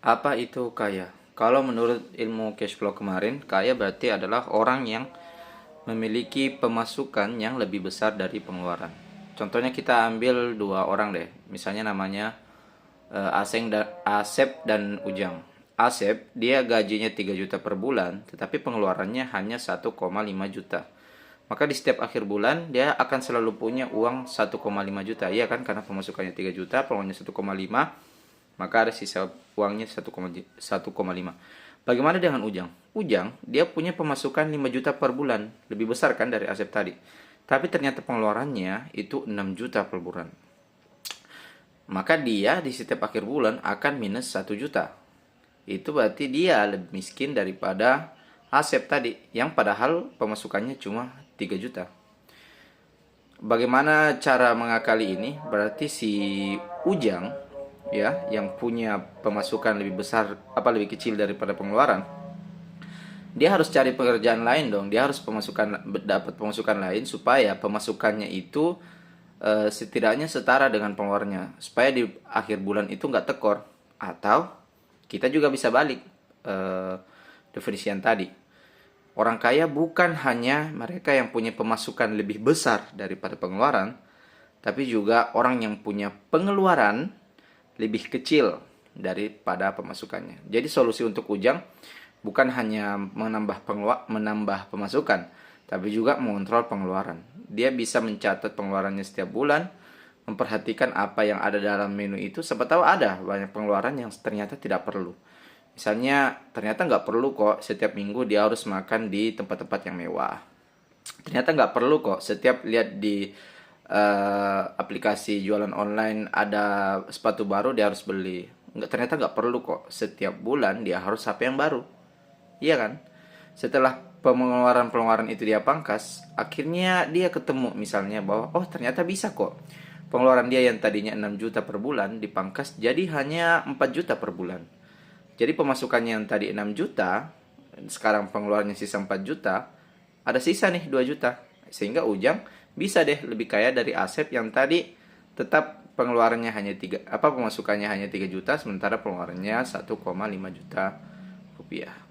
Apa itu kaya? Kalau menurut ilmu cash flow kemarin, kaya berarti adalah orang yang memiliki pemasukan yang lebih besar dari pengeluaran. Contohnya kita ambil dua orang deh. Misalnya namanya Asep dan Ujang. Asep, dia gajinya 3 juta per bulan, tetapi pengeluarannya hanya 1,5 juta. Maka di setiap akhir bulan dia akan selalu punya uang 1,5 juta. Iya kan, karena pemasukannya 3 juta, pengeluarannya 1,5, maka ada sisa uangnya 1,5. Bagaimana dengan Ujang? Ujang, dia punya pemasukan 5 juta per bulan, lebih besar kan dari Asep tadi. Tapi ternyata pengeluarannya itu 6 juta per bulan. Maka dia di setiap akhir bulan akan minus 1 juta. Itu berarti dia lebih miskin daripada Asep tadi, yang padahal pemasukannya cuma 3 juta. Bagaimana cara mengakali ini? Berarti si Ujang ya, yang punya pemasukan lebih besar lebih kecil daripada pengeluaran, dia harus cari pekerjaan lain dong. Dia harus dapat pemasukan lain supaya pemasukannya itu setidaknya setara dengan pengeluarannya, supaya di akhir bulan itu nggak tekor. Atau kita juga bisa balik definisi yang tadi. Orang kaya bukan hanya mereka yang punya pemasukan lebih besar daripada pengeluaran, tapi juga orang yang punya pengeluaran lebih kecil daripada pemasukannya. Jadi solusi untuk Ujang bukan hanya menambah pemasukan, tapi juga mengontrol pengeluaran. Dia bisa mencatat pengeluarannya setiap bulan, memperhatikan apa yang ada dalam menu itu. Siapa tahu ada banyak pengeluaran yang ternyata tidak perlu. Misalnya ternyata nggak perlu kok setiap minggu dia harus makan di tempat-tempat yang mewah. Ternyata nggak perlu kok setiap lihat di aplikasi jualan online ada sepatu baru dia harus beli. Ternyata nggak perlu kok setiap bulan dia harus HP yang baru. Iya kan? Setelah pengeluaran-pengeluaran itu dia pangkas, akhirnya dia ketemu misalnya bahwa oh ternyata bisa kok. Pengeluaran dia yang tadinya 6 juta per bulan dipangkas jadi hanya 4 juta per bulan. Jadi pemasukannya yang tadi 6 juta, sekarang pengeluarannya sisa 4 juta, ada sisa nih 2 juta. Sehingga Ujang bisa deh lebih kaya dari Asep yang tadi tetap pengeluarannya hanya pemasukannya hanya 3 juta sementara pengeluarannya 1,5 juta rupiah.